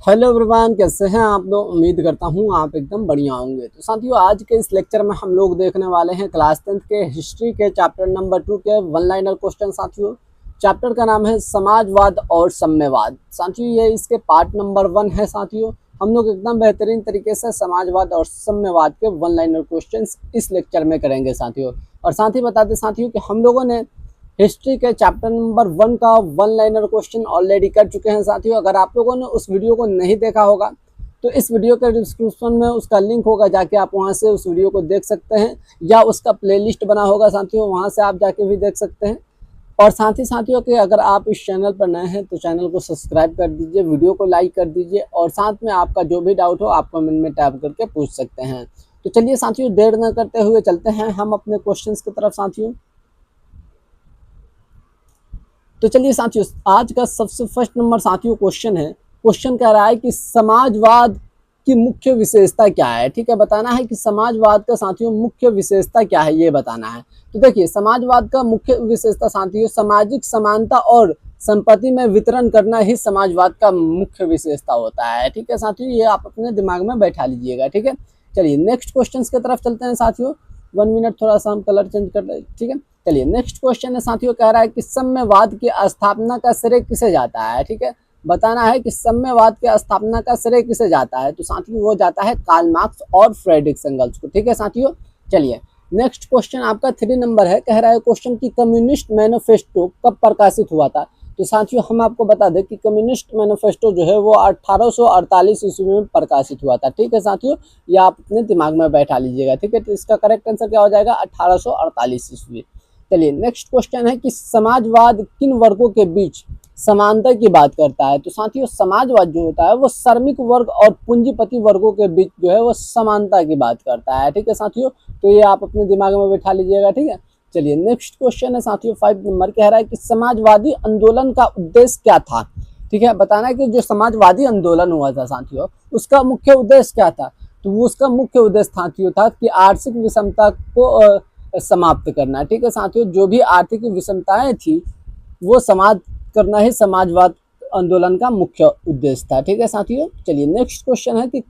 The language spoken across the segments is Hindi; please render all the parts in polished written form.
हेलो एवरीवन, कैसे हैं आप लोग। उम्मीद करता हूँ आप एकदम बढ़िया होंगे। तो साथियों, आज के इस लेक्चर में हम लोग देखने वाले हैं क्लास 10th के हिस्ट्री के चैप्टर नंबर 2 के वन लाइनर क्वेश्चन। साथियों, चैप्टर का नाम है समाजवाद और साम्यवाद। साथियों, ये इसके पार्ट नंबर 1 है। साथियों, हम लोग एकदम बेहतरीन तरीके से समाजवाद और साम्यवाद के वन लाइनर क्वेश्चन इस लेक्चर में करेंगे साथियों। और साथ ही बता दें साथियों कि हम लोगों ने हिस्ट्री के चैप्टर नंबर 1 का वन लाइनर क्वेश्चन ऑलरेडी कर चुके हैं साथियों। अगर आप लोगों ने उस वीडियो को नहीं देखा होगा तो इस वीडियो के डिस्क्रिप्शन में उसका लिंक होगा, जाके आप वहां से उस वीडियो को देख सकते हैं, या उसका प्लेलिस्ट बना होगा साथियों, वहां से आप जाके भी देख सकते हैं। और साथ ही साथियों कि अगर आप इस चैनल पर नए हैं तो चैनल को सब्सक्राइब कर दीजिए, वीडियो को लाइक कर दीजिए, और साथ में आपका जो भी डाउट हो आप कमेंट में टाइप करके पूछ सकते हैं। तो चलिए साथियों, देर न करते हुए चलते हैं हम अपने क्वेश्चन की तरफ साथियों। तो चलिए साथियों, आज का सबसे फर्स्ट नंबर साथियों क्वेश्चन है। क्वेश्चन कह रहा है कि समाजवाद की मुख्य विशेषता क्या है। ठीक है, बताना है कि समाजवाद का साथियों मुख्य विशेषता क्या है, ये बताना है। तो देखिए, समाजवाद का मुख्य विशेषता साथियों सामाजिक समानता और संपत्ति में वितरण करना ही समाजवाद का मुख्य विशेषता होता है। ठीक है साथियों, ये आप अपने दिमाग में बैठा लीजिएगा। ठीक है, चलिए नेक्स्ट क्वेश्चन की तरफ चलते हैं साथियों। 1 मिनट, थोड़ा सा हम कलर चेंज कर रहे। ठीक है, चलिए नेक्स्ट क्वेश्चन है साथियों, कह रहा है कि साम्यवाद की स्थापना का श्रेय किसे जाता है। ठीक है, बताना है कि साम्यवाद की स्थापना का श्रेय किसे जाता है। तो साथियों वो जाता है कार्ल मार्क्स और फ्रेडरिक एंगल्स को। ठीक है साथियों, चलिए नेक्स्ट क्वेश्चन आपका 3 नंबर है। कह रहा है क्वेश्चन की कम्युनिस्ट मैनिफेस्टो कब प्रकाशित हुआ था। तो साथियों हम आपको बता दें कि कम्युनिस्ट मैनिफेस्टो जो है वो 1848 ईस्वी में प्रकाशित हुआ था। ठीक है साथियों, ये आप अपने दिमाग में बैठा लीजिएगा। ठीक है, तो इसका करेक्ट आंसर क्या हो जाएगा, 1848 ईस्वी। चलिए नेक्स्ट क्वेश्चन है कि समाजवाद किन वर्गों के बीच समानता की बात करता है। तो साथियों समाजवाद जो होता है वो श्रमिक वर्ग और पूंजीपति वर्गों के बीच जो है वो समानता की बात करता है। ठीक है साथियों, तो ये आप अपने दिमाग में बैठा लीजिएगा। ठीक है, चलिए नेक्स्ट क्वेश्चन है साथियों 5 नंबर। कह रहा है कि समाजवादी आंदोलन का उद्देश्य क्या था। ठीक है, बताना है कि जो समाजवादी आंदोलन हुआ था साथियों उसका मुख्य उद्देश्य क्या था। तो वो उसका मुख्य उद्देश्य साथियों था कि आर्थिक विषमता को समाप्त करना। ठीक है साथियों, जो भी आर्थिक विषमताएं थी वो समाप्त करना ही समाजवाद आंदोलन का मुख्य उद्देश्य था। ठीक है साथियों, चलिए नेक्स्ट क्वेश्चन है कि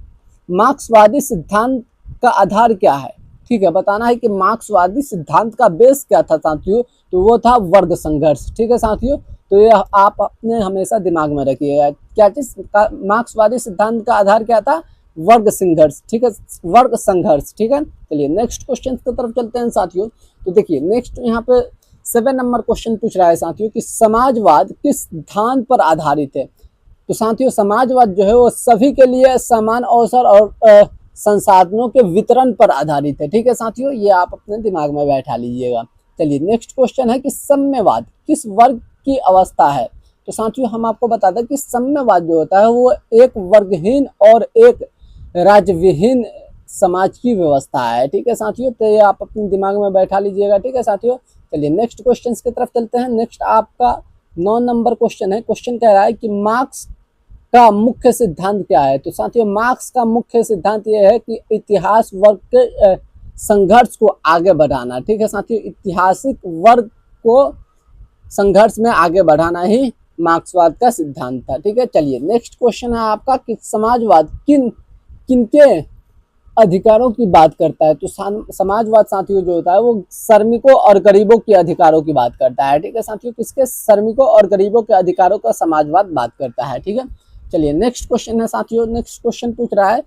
मार्क्सवादी सिद्धांत का आधार क्या है। ठीक है, बताना है कि मार्क्सवादी सिद्धांत का बेस क्या था साथियों। तो वो था वर्ग संघर्ष। ठीक है साथियों, तो ये आप अपने हमेशा दिमाग में रखिएगा। क्या चीज का मार्क्सवादी सिद्धांत का आधार क्या था, वर्ग संघर्ष। ठीक है, वर्ग संघर्ष। ठीक है, चलिए नेक्स्ट क्वेश्चन की तरफ चलते हैं साथियों। तो देखिए नेक्स्ट यहाँ पे 7 नंबर क्वेश्चन पूछ रहा है साथियों कि समाजवाद किस सिद्धांत पर आधारित है। तो साथियों समाजवाद जो है वो सभी के लिए समान अवसर और संसाधनों के वितरण पर आधारित है। ठीक है साथियों, ये आप अपने दिमाग में बैठा लीजिएगा। चलिए नेक्स्ट क्वेश्चन है कि साम्यवाद किस वर्ग की अवस्था है। तो साथियों हम आपको बता दें कि साम्यवाद जो होता है वो एक वर्गहीन और एक राज्यविहीन समाज की व्यवस्था है। ठीक है साथियों, तो ये आप अपने दिमाग में बैठा लीजिएगा। ठीक है साथियों, चलिए नेक्स्ट क्वेश्चन की तरफ चलते हैं। नेक्स्ट आपका 9 नंबर क्वेश्चन है। क्वेश्चन कह रहा है कि मार्क्स का मुख्य सिद्धांत क्या है। तो साथियों मार्क्स का मुख्य सिद्धांत यह है कि इतिहास वर्ग के संघर्ष को आगे बढ़ाना। ठीक है साथियों, ऐतिहासिक वर्ग को संघर्ष में आगे बढ़ाना ही मार्क्सवाद का सिद्धांत था। ठीक है, चलिए नेक्स्ट क्वेश्चन है आपका कि समाजवाद किनके अधिकारों की बात करता है। तो समाजवाद साथियों जो होता है वो श्रमिकों और गरीबों के अधिकारों की बात करता है। ठीक है साथियों, किसके, श्रमिकों और गरीबों के अधिकारों का समाजवाद बात करता है। ठीक है, चलिए नेक्स्ट क्वेश्चन है साथियों। नेक्स्ट क्वेश्चन पूछ रहा है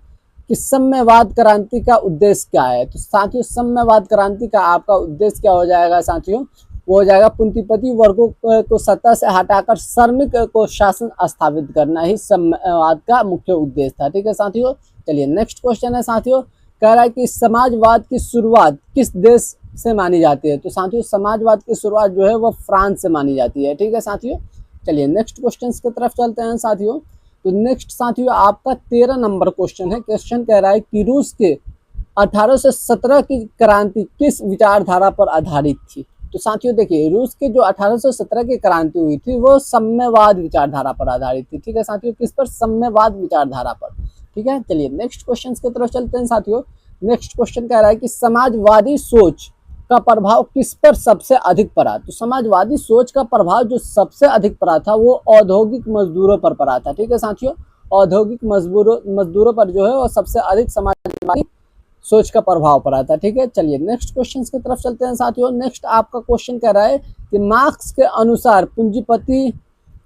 कि साम्यवाद क्रांति का उद्देश्य क्या है। तो साथियों साम्यवाद क्रांति का आपका उद्देश्य क्या हो जाएगा साथियों, वो हो जाएगा पूंजीपति वर्गों को सत्ता से हटाकर श्रमिक को शासन स्थापित करना ही साम्यवाद का मुख्य उद्देश्य था। ठीक है साथियों, चलिए नेक्स्ट क्वेश्चन है साथियों, कह रहा है कि समाजवाद की शुरुआत किस देश से मानी जाती है। तो साथियों समाजवाद की शुरुआत जो है वो फ्रांस से मानी जाती है। ठीक है साथियों, चलिए नेक्स्ट क्वेश्चन की तरफ चलते हैं साथियों। तो नेक्स्ट साथियों आपका 13 नंबर क्वेश्चन है। क्वेश्चन कह रहा है कि रूस के 1817 की क्रांति किस विचारधारा पर आधारित थी। तो साथियों देखिए, रूस के जो 1817 की क्रांति हुई थी वो साम्यवाद विचारधारा पर आधारित थी। ठीक है साथियों, किस पर, साम्यवाद विचारधारा पर। ठीक है, चलिए नेक्स्ट क्वेश्चन की तरफ चलते हैं साथियों। नेक्स्ट क्वेश्चन कह रहा है कि समाजवादी सोच का प्रभाव किस पर सबसे अधिक पड़ा। तो समाजवादी सोच का प्रभाव जो सबसे अधिक पड़ा था वो औद्योगिक मजदूरों पर पड़ा था। ठीक है साथियों, औद्योगिक मजदूरों पर जो है वो सबसे अधिक समाजवादी सोच का प्रभाव पड़ा था। ठीक है, चलिए नेक्स्ट क्वेश्चन की तरफ चलते हैं साथियों। नेक्स्ट आपका क्वेश्चन कह रहा है कि मार्क्स के अनुसार पूंजीपति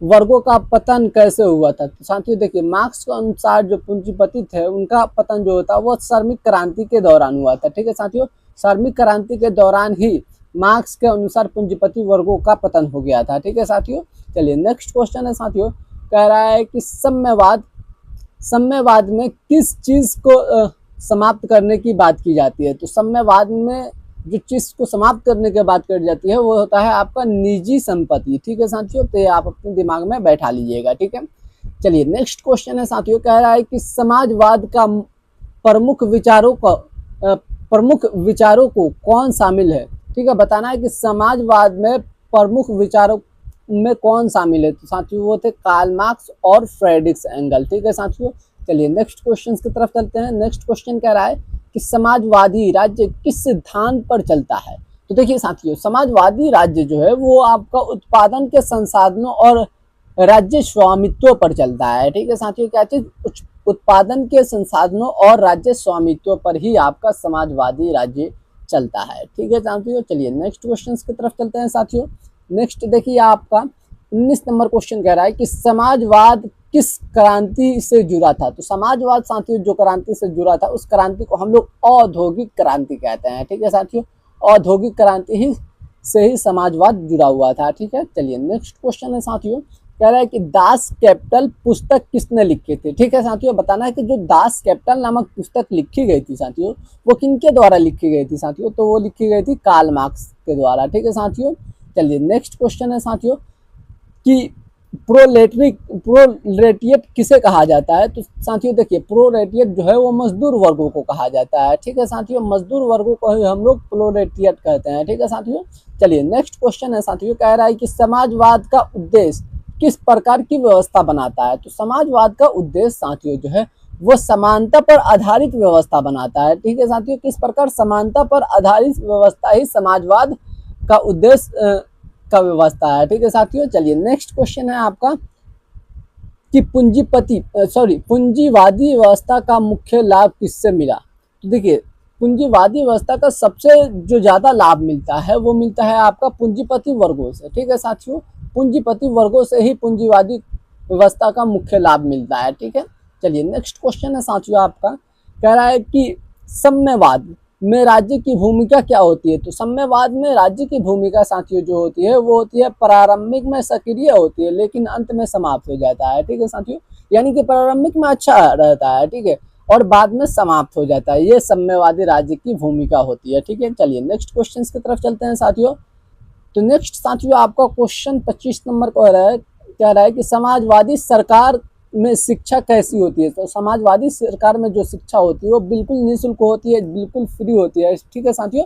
वर्गों का पतन कैसे हुआ था। तो साथियों देखिए, मार्क्स के अनुसार जो पूंजीपति थे उनका पतन जो होता है वो श्रमिक क्रांति के दौरान हुआ था। ठीक है साथियों, श्रमिक क्रांति के दौरान ही मार्क्स के अनुसार पूंजीपति वर्गों का पतन हो गया था। ठीक है साथियों, चलिए नेक्स्ट क्वेश्चन है साथियों, कह रहा है कि साम्यवाद में किस चीज को समाप्त करने की बात की जाती है। तो साम्यवाद में जो चीज को समाप्त करने की बात करी जाती है वो होता है आपका निजी संपत्ति। ठीक है साथियों, तो ये आप अपने दिमाग में बैठा लीजिएगा। ठीक है, चलिए नेक्स्ट क्वेश्चन है साथियों, कह रहा है कि समाजवाद का प्रमुख विचारों को कौन शामिल है। ठीक है, बताना है कि समाजवाद में प्रमुख विचारों में कौन शामिल है। तो साथियों वो थे कार्ल मार्क्स और फ्रेडरिक एंगल। ठीक है साथियों, चलिए नेक्स्ट क्वेश्चन की तरफ चलते हैं। नेक्स्ट क्वेश्चन कह रहा है कि समाजवादी राज्य किस सिद्धांत पर चलता है। तो देखिए साथियों, समाजवादी राज्य जो है वो आपका उत्पादन के संसाधनों और राज्य स्वामित्व पर चलता है। ठीक है साथियों, क्या चीज, उत्पादन के संसाधनों और राज्य स्वामित्व पर ही आपका समाजवादी राज्य चलता है। ठीक है साथियों, चलिए नेक्स्ट क्वेश्चन की तरफ चलते हैं साथियों। नेक्स्ट देखिए आपका 19 नंबर क्वेश्चन कह रहा है कि समाजवाद किस क्रांति से जुड़ा था। तो समाजवाद साथियों जो क्रांति से जुड़ा था उस क्रांति को हम लोग औद्योगिक क्रांति कहते हैं। ठीक है साथियों, औद्योगिक क्रांति ही से ही समाजवाद जुड़ा हुआ था। ठीक है, चलिए नेक्स्ट क्वेश्चन है साथियों, कह रहा है कि दास कैपिटल पुस्तक किसने लिखी थी। ठीक है साथियों, बताना है कि जो दास कैपिटल नामक पुस्तक लिखी गई थी साथियों वो किनके द्वारा लिखी गई थी साथियों। तो वो लिखी गई थी कार्ल मार्क्स के द्वारा। ठीक है साथियों, चलिए नेक्स्ट क्वेश्चन है साथियों कि प्रोलेटिएट किसे कहा जाता है। तो साथियों देखिए, प्रोलेटिएट जो है वो मजदूर वर्गों को कहा जाता है। ठीक है साथियों, मजदूर वर्गों को ही हम लोग प्रोलेटिएट कहते हैं। ठीक है साथियों, चलिए नेक्स्ट क्वेश्चन है साथियों, कह रहा है कि समाजवाद का उद्देश्य किस प्रकार की व्यवस्था बनाता है। तो समाजवाद का उद्देश्य साथियों जो है वो समानता पर आधारित व्यवस्था बनाता है। ठीक है साथियों, किस प्रकार, समानता पर आधारित व्यवस्था ही समाजवाद का उद्देश्य का व्यवस्था है। ठीक है साथियों, चलिए नेक्स्ट क्वेश्चन है आपका कि पूंजीवादी व्यवस्था का मुख्य लाभ किससे मिला। तो देखिए, पूंजीवादी व्यवस्था का सबसे जो ज्यादा लाभ मिलता है वो मिलता है आपका पूंजीपति वर्गों से। ठीक है साथियों, पूंजीपति वर्गों से ही पूंजीवादी व्यवस्था का मुख्य लाभ मिलता है। ठीक है, चलिए नेक्स्ट क्वेश्चन है साथियों आपका, कह रहा है कि साम्यवाद में राज्य की भूमिका क्या होती है। तो साम्यवाद में राज्य की भूमिका साथियों जो होती है वो होती है प्रारंभिक में सक्रिय होती है लेकिन अंत में समाप्त हो जाता है। ठीक है साथियों, यानी कि प्रारंभिक में अच्छा रहता है, ठीक है, और बाद में समाप्त हो जाता है। ये साम्यवादी राज्य की भूमिका होती है। ठीक है, चलिए नेक्स्ट क्वेश्चन की तरफ चलते हैं साथियों। तो नेक्स्ट साथियों आपका क्वेश्चन 25 नंबर को कह रहा है कि समाजवादी सरकार में शिक्षा कैसी होती है। तो समाजवादी सरकार में जो शिक्षा होती है वो बिल्कुल निःशुल्क होती है, बिल्कुल फ्री होती है। ठीक है साथियों,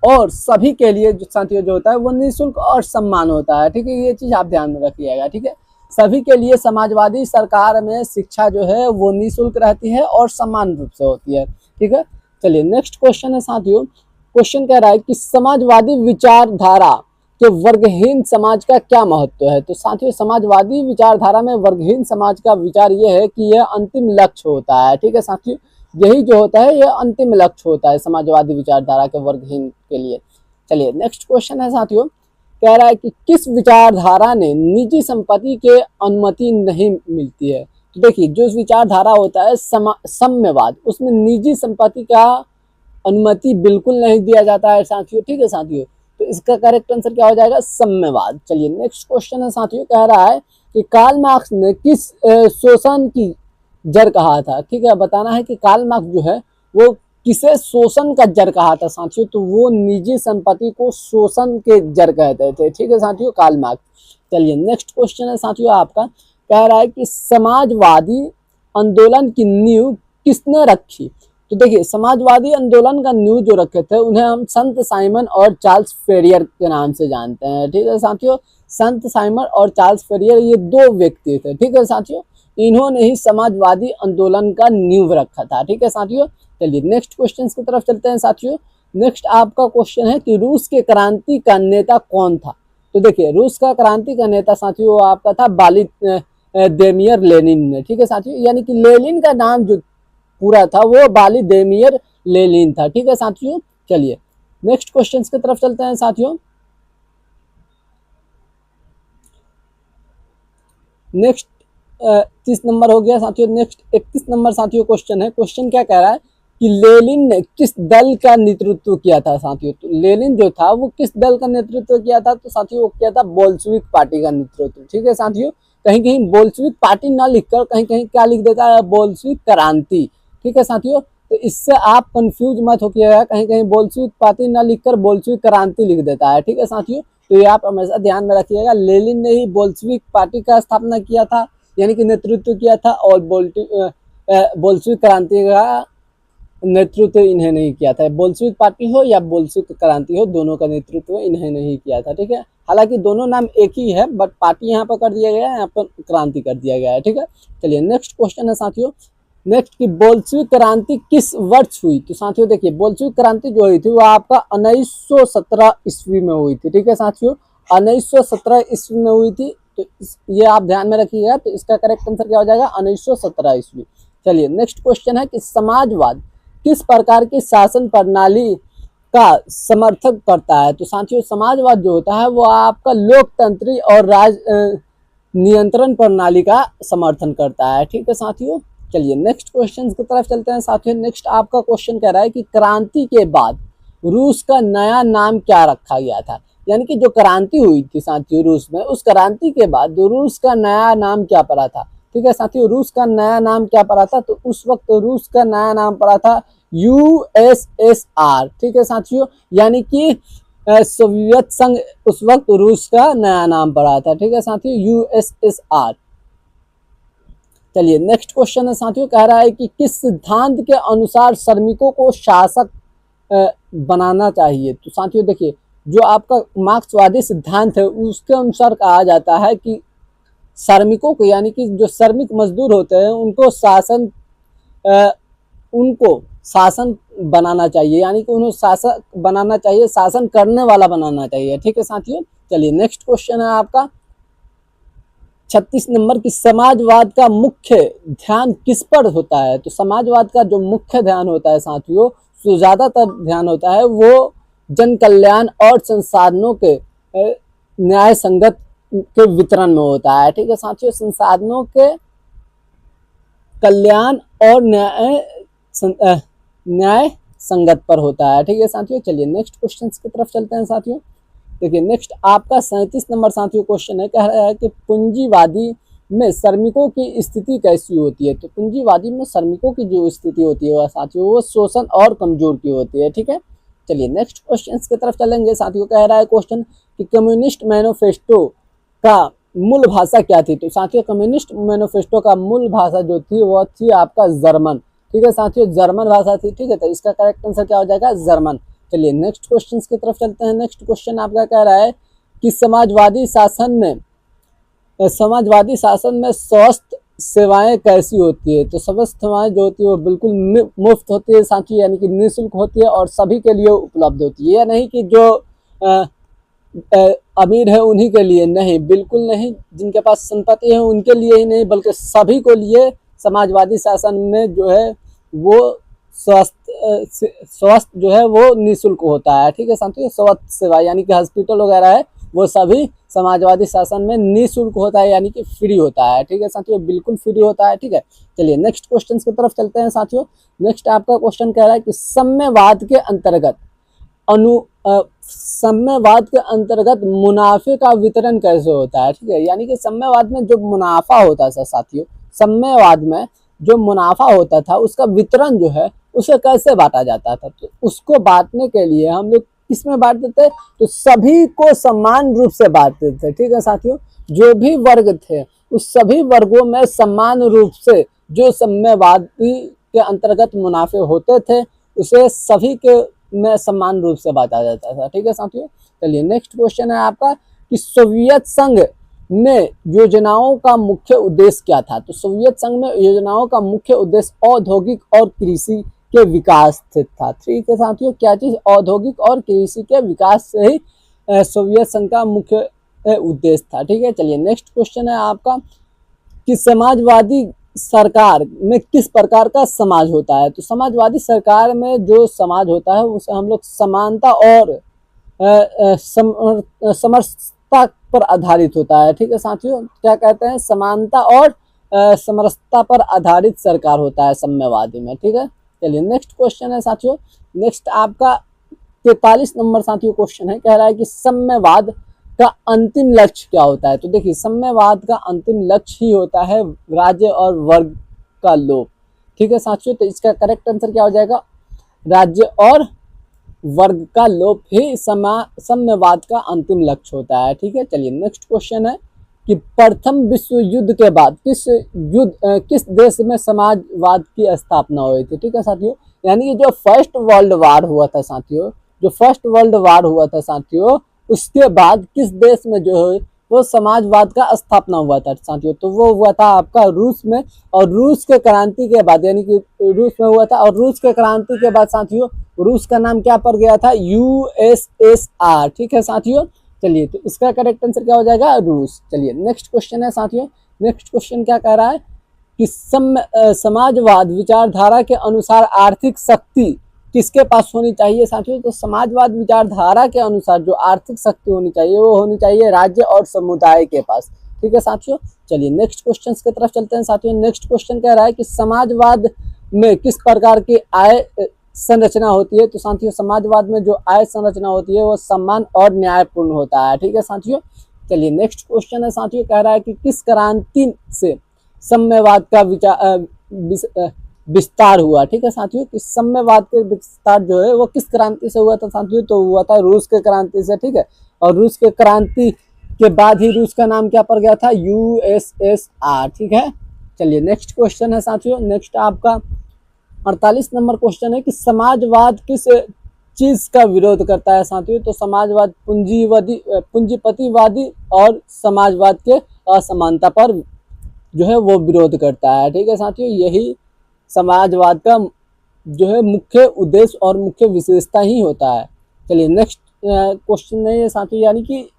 और सभी के लिए जो साथियों जो होता है वो निःशुल्क और सम्मान होता है। ठीक है, ये चीज आप ध्यान में रखिएगा। ठीक है, सभी के लिए समाजवादी सरकार में शिक्षा जो है वो निःशुल्क रहती है और समान रूप से होती है। ठीक है, चलिए नेक्स्ट क्वेश्चन है साथियों, क्वेश्चन कह रहा है कि समाजवादी विचारधारा कि वर्गहीन समाज का क्या महत्व है। तो साथियों, समाजवादी विचारधारा में वर्गहीन समाज का विचार यह है कि यह अंतिम लक्ष्य होता है। ठीक है साथियों, यही जो होता है यह अंतिम लक्ष्य होता है समाजवादी विचारधारा के वर्गहीन के लिए। चलिए नेक्स्ट क्वेश्चन है साथियों, कह रहा है कि किस विचारधारा ने निजी संपत्ति के अनुमति नहीं मिलती है। तो देखिए, जो विचारधारा होता है साम्यवाद, उसमें निजी संपत्ति का अनुमति बिल्कुल नहीं दिया जाता है साथियों। ठीक है साथियों, तो इसका करेक्ट आंसर क्या हो जाएगा, साम्यवाद। चलिए नेक्स्ट क्वेश्चन है साथियों, कह रहा है कि कार्ल मार्क्स ने किस शोषण की जड़ कहा था। ठीक है, बताना है कि कार्ल मार्क्स जो है वो किसे शोषण का जड़ कहा था साथियों। तो वो निजी संपत्ति को शोषण के जड़ कहते थे। ठीक है साथियों, कार्ल मार्क्स। चलिए नेक्स्ट क्वेश्चन है साथियों आपका, कह रहा है कि समाजवादी आंदोलन की नींव किसने रखी। तो देखिए, समाजवादी आंदोलन का नींव जो रखे थे उन्हें हम संत साइमन और चार्ल्स फेरियर के नाम से जानते हैं। ठीक है साथियों, संत साइमन और चार्ल्स फेरियर ये दो व्यक्ति थे। ठीक है साथियों, इन्होंने ही समाजवादी आंदोलन का नींव रखा था। ठीक है साथियों, चलिए नेक्स्ट क्वेश्चन की तरफ चलते हैं साथियों। नेक्स्ट आपका क्वेश्चन है कि रूस के क्रांति का नेता कौन था। तो देखिए, रूस का क्रांति का नेता साथियों आपका था देमियर लेनिन ने। ठीक है साथियों, यानी कि लेनिन का नाम जो पूरा था वो व्लादिमीर लेनिन था। ठीक है साथियों, चलिए नेक्स्ट क्वेश्चन की तरफ चलते हैं साथियों। नेक्स्ट 30 नंबर हो गया साथियों। नेक्स्ट 31 नंबर साथियों क्वेश्चन है। क्वेश्चन क्या कह रहा है कि लेनिन ने किस दल का नेतृत्व किया था साथियों। तो लेनिन जो था वो किस दल का नेतृत्व किया था, तो साथियों वो किया था बोल्शेविक पार्टी का नेतृत्व। ठीक है साथियों, कहीं कहीं बोल्शेविक पार्टी ना लिखकर कहीं कहीं क्या लिख देता है, बोल्शेविक क्रांति। ठीक है साथियों, तो इससे आप कंफ्यूज मत होइएगा, कहीं कहीं बोल्शेविक पार्टी ना लिखकर बोल्शेविक क्रांति लिख देता है। ठीक है साथियों, तो ये आप हमेशा ध्यान में रखिएगा। लेनिन ने ही बोल्शेविक पार्टी का स्थापना किया था, यानी कि नेतृत्व किया था, और बोल्शेविक क्रांति का नेतृत्व इन्हें नहीं किया था। बोल्शेविक पार्टी हो या बोल्शेविक क्रांति हो, दोनों का नेतृत्व इन्हें नहीं किया था। ठीक है, हालांकि दोनों नाम एक ही है, बट पार्टी यहाँ पर कर दिया गया है, यहाँ पर क्रांति कर दिया गया है। ठीक है, चलिए नेक्स्ट क्वेश्चन है साथियों। नेक्स्ट की बोल्शेविक क्रांति किस वर्ष हुई। तो साथियों देखिए, बोल्शेविक क्रांति जो हुई थी वो आपका 1917 ईस्वी में हुई थी। ठीक है साथियों, 1917 ईस्वी में हुई थी। तो ये आप ध्यान में रखिएगा। तो इसका करेक्ट आंसर क्या हो जाएगा, 1917 ईस्वी। चलिए नेक्स्ट क्वेश्चन है कि समाजवाद किस प्रकार की शासन प्रणाली का समर्थन करता है। तो साथियों समाजवाद जो होता है वो आपका लोकतंत्री और नियंत्रण प्रणाली का समर्थन करता है। ठीक है साथियों, चलिए नेक्स्ट क्वेश्चन की तरफ चलते हैं साथियों। नेक्स्ट आपका क्वेश्चन कह रहा है कि क्रांति के बाद रूस का नया नाम क्या रखा गया था। यानी कि जो क्रांति हुई थी साथियों रूस में, उस क्रांति के बाद रूस का नया नाम क्या पड़ा था। ठीक है साथियों, रूस का नया नाम क्या पड़ा था, तो उस वक्त रूस का नया नाम पड़ा था USSR। ठीक है साथियों, यानी कि सोवियत संघ उस वक्त रूस का नया नाम पड़ा था। ठीक है साथियों, USSR। चलिए नेक्स्ट क्वेश्चन है साथियों, कह रहा है कि किस सिद्धांत के अनुसार श्रमिकों को शासक बनाना चाहिए। तो साथियों देखिए, जो आपका मार्क्सवादी सिद्धांत है उसके अनुसार कहा जाता है कि श्रमिकों को, यानी कि जो श्रमिक मजदूर होते हैं उनको शासन बनाना चाहिए, यानी कि उन्हें शासक बनाना चाहिए, शासन करने वाला बनाना चाहिए। ठीक है साथियों, चलिए नेक्स्ट क्वेश्चन है आपका 36 नंबर की समाजवाद का मुख्य ध्यान किस पर होता है। तो समाजवाद का जो मुख्य ध्यान होता है साथियों, जो ज्यादातर ध्यान होता है वो जन कल्याण और संसाधनों के न्याय संगत के वितरण में होता है। ठीक है साथियों, संसाधनों के कल्याण और न्याय संगत पर होता है। ठीक है साथियों, चलिए नेक्स्ट क्वेश्चन की तरफ चलते हैं साथियों। देखिए नेक्स्ट आपका 37 नंबर साथियों क्वेश्चन है, कह रहा है कि पूंजीवादी में श्रमिकों की स्थिति कैसी होती है। तो पूंजीवादी में श्रमिकों की जो स्थिति होती है साथियों वो शोषण और कमजोर की होती है। ठीक है, चलिए नेक्स्ट क्वेश्चन की तरफ चलेंगे साथियों। कह रहा है क्वेश्चन कि कम्युनिस्ट मैनिफेस्टो का मूल भाषा क्या थी। तो साथियों कम्युनिस्ट मैनिफेस्टो का मूल भाषा जो थी वो थी आपका जर्मन। ठीक है साथियों, जर्मन भाषा थी। ठीक है, तो इसका करेक्ट आंसर क्या हो जाएगा, जर्मन। चलिए नेक्स्ट क्वेश्चन की तरफ चलते हैं। नेक्स्ट क्वेश्चन आपका कह रहा है कि समाजवादी शासन में स्वास्थ्य सेवाएं कैसी होती है। तो स्वास्थ्य सेवाएं जो होती है वो बिल्कुल मुफ्त होती है साथियों, यानी कि निःशुल्क होती है और सभी के लिए उपलब्ध होती है। यह नहीं कि जो अमीर है उन्हीं के लिए, नहीं, बिल्कुल नहीं। जिनके पास संपत्ति है उनके लिए ही नहीं, बल्कि सभी को लिए समाजवादी शासन में जो है वो स्वास्थ्य जो है वो निःशुल्क होता है। ठीक है साथियों, स्वास्थ्य सेवा यानी कि हॉस्पिटल वगैरह है वो सभी समाजवादी शासन में निःशुल्क होता है, यानी कि फ्री होता है। ठीक है साथियों, बिल्कुल फ्री होता है। ठीक है, चलिए नेक्स्ट क्वेश्चन की तरफ चलते हैं साथियों। नेक्स्ट आपका क्वेश्चन कह रहा है कि साम्यवाद के अंतर्गत मुनाफे का वितरण कैसे होता है। ठीक है, यानी कि साम्यवाद में जो मुनाफा होता था साथियों, साम्यवाद में जो मुनाफा होता था उसका वितरण जो है उसे कैसे बांटा जाता था। तो उसको बांटने के लिए हम लोग किसमें बांटते थे, तो सभी को समान रूप से बांटते थे। ठीक है साथियों, जो भी वर्ग थे उस सभी वर्गों में समान रूप से जो साम्यवादी के अंतर्गत मुनाफे होते थे उसे सभी के में समान रूप से बांटा जाता था। ठीक है साथियों, चलिए नेक्स्ट क्वेश्चन है आपका कि सोवियत संघ में योजनाओं का मुख्य उद्देश्य क्या था। तो सोवियत संघ में योजनाओं का मुख्य उद्देश्य औद्योगिक और कृषि के विकास था। ठीक है साथियों, क्या चीज, औद्योगिक और कृषि के विकास से ही सोवियत संघ का मुख्य उद्देश्य था। ठीक है, चलिए नेक्स्ट क्वेश्चन है आपका कि समाजवादी सरकार में किस प्रकार का समाज होता है। तो समाजवादी सरकार में जो समाज होता है उसे हम लोग समानता और समरसता पर आधारित होता है। ठीक है साथियों, क्या कहते हैं, समानता और समरसता पर आधारित सरकार होता है साम्यवादी में। ठीक है, चलिए नेक्स्ट क्वेश्चन है साथियों। नेक्स्ट आपका 43 नंबर साथियों क्वेश्चन है, कह रहा है कि साम्यवाद का अंतिम लक्ष्य क्या होता है। तो देखिए, साम्यवाद का अंतिम लक्ष्य ही होता है राज्य और वर्ग का लोप। ठीक है साथियों, तो इसका करेक्ट आंसर क्या हो जाएगा, राज्य और वर्ग का लोप ही साम्यवाद का अंतिम लक्ष्य होता है। ठीक है, चलिए नेक्स्ट क्वेश्चन है कि प्रथम विश्व युद्ध के बाद किस देश में समाजवाद की स्थापना हुई थी। ठीक है साथियों, यानी कि जो फर्स्ट वर्ल्ड वार हुआ था साथियों, उसके बाद किस देश में जो है वो समाजवाद का स्थापना हुआ था साथियों। तो वो हुआ था आपका रूस में, और रूस के क्रांति के बाद, यानी कि रूस में हुआ था, और रूस के क्रांति के बाद साथियों रूस का नाम क्या पड़ गया था, USSR। ठीक है साथियों, चलिए तो इसका करेक्ट आंसर क्या हो जाएगा, रूस। चलिए नेक्स्ट क्वेश्चन है साथियों। नेक्स्ट क्वेश्चन क्या कह रहा है कि समाजवाद विचारधारा के अनुसार आर्थिक शक्ति किसके पास होनी चाहिए साथियों। तो समाजवाद विचारधारा के अनुसार जो आर्थिक शक्ति होनी चाहिए वो होनी चाहिए राज्य और समुदाय के पास। ठीक है साथियों, चलिए नेक्स्ट क्वेश्चन की तरफ चलते हैं साथियों। नेक्स्ट क्वेश्चन कह रहा है कि समाजवाद में किस प्रकार की आय संरचना होती है। तो साथियों समाजवाद में जो आय संरचना होती है वो सम्मान और न्यायपूर्ण होता है। ठीक है साथियों, चलिए नेक्स्ट क्वेश्चन है साथियों, कह रहा है कि किस क्रांति से साम्यवाद का विस्तार हुआ। ठीक है साथियों, कि साम्यवाद के विस्तार जो है वो किस क्रांति से हुआ था साथियों। तो हुआ था रूस के क्रांति से। ठीक है, और रूस के क्रांति के बाद ही रूस का नाम क्या पड़ गया था, USSR। ठीक है, चलिए नेक्स्ट क्वेश्चन है साथियों। नेक्स्ट आपका 48 नंबर क्वेश्चन है कि समाजवाद किस चीज का विरोध करता है साथियों। तो समाजवाद पूंजीपतिवादी और समाजवाद के असमानता पर जो है वो विरोध करता है। ठीक है साथियों, यही समाजवाद का जो है मुख्य उद्देश्य और मुख्य विशेषता ही होता है। चलिए नेक्स्ट क्वेश्चन नहीं है साथियों, यानी कि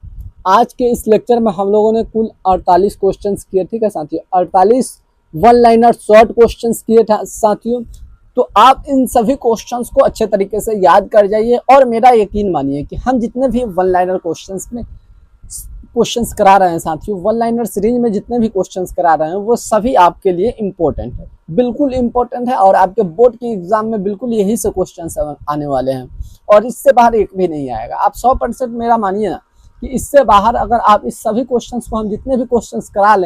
आज के इस लेक्चर में हम लोगों ने कुल 48 क्वेश्चंस किए। ठीक है साथियों, 48 वन लाइनर शॉर्ट क्वेश्चंस किए था साथियों। तो आप इन सभी क्वेश्चंस को अच्छे तरीके से याद कर जाइए, और मेरा यकीन मानिए कि हम जितने भी वन लाइनर क्वेश्चंस करा रहे हैं साथियों, वन लाइनर सीरीज में जितने भी क्वेश्चंस करा रहे हैं वो सभी आपके लिए इम्पोर्टेंट है, बिल्कुल इम्पोर्टेंट है। और आपके बोर्ड के एग्जाम में बिल्कुल यही से क्वेश्चंस आने वाले हैं, और इससे बाहर एक भी नहीं आएगा। आप 100% मेरा मानिए ना कि इससे बाहर अगर आप इस सभी क्वेश्चंस को, हम जितने भी क्वेश्चंस करा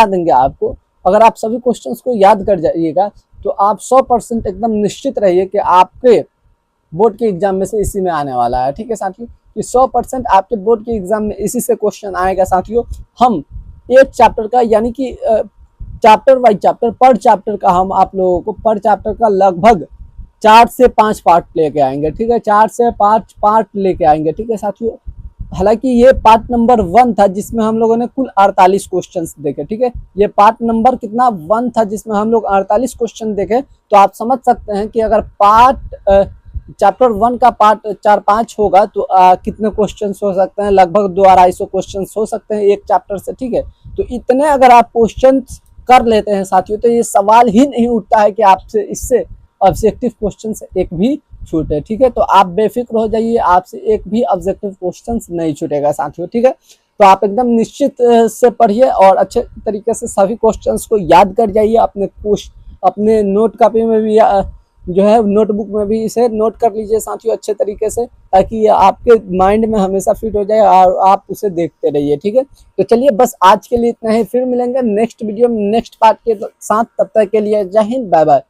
देंगे आपको, अगर आप सभी क्वेश्चंस को याद कर जाइएगा तो आप 100% एकदम निश्चित रहिए कि आपके बोर्ड के एग्जाम में से इसी में आने वाला है। ठीक है साथियों, कि 100% आपके बोर्ड के एग्जाम में इसी से क्वेश्चन आएगा साथियों। हम एक चैप्टर का, यानी कि चैप्टर बाई चैप्टर, पर चैप्टर का हम आप लोगों को पर चैप्टर का लगभग 4 से 5 पार्ट लेके आएंगे। ठीक है, 4 से 5 पार्ट लेके आएंगे। ठीक है साथियों, हालांकि ये पार्ट नंबर 1 था जिसमें हम लोगों ने कुल 48 क्वेश्चंस देखे। ठीक है, ये पार्ट नंबर कितना 1 था जिसमें हम लोग 48 क्वेश्चन देखे। तो आप समझ सकते हैं कि अगर चैप्टर 1 का पार्ट 4-5 होगा तो कितने क्वेश्चंस हो सकते हैं, लगभग 200-250 क्वेश्चंस हो सकते हैं एक चैप्टर से। ठीक है, तो इतने अगर आप क्वेश्चंस कर लेते हैं साथियों तो ये सवाल ही नहीं उठता है कि आपसे इससे ऑब्जेक्टिव क्वेश्चंस एक भी छूटे। ठीक है, तो आप बेफिक्र हो जाइए, आपसे एक भी ऑब्जेक्टिव क्वेश्चंस नहीं छूटेगा साथियों। ठीक है, तो आप एकदम निश्चित से पढ़िए और अच्छे तरीके से सभी क्वेश्चंस को याद कर जाइए। अपने नोट कॉपी में भी जो है नोटबुक में भी इसे नोट कर लीजिए साथियों अच्छे तरीके से, ताकि ये आपके माइंड में हमेशा फिट हो जाए और आप उसे देखते रहिए। ठीक है, तो चलिए बस आज के लिए इतना ही, फिर मिलेंगे नेक्स्ट वीडियो में नेक्स्ट पार्ट के साथ। तब तक के लिए जय हिंद, बाय बाय।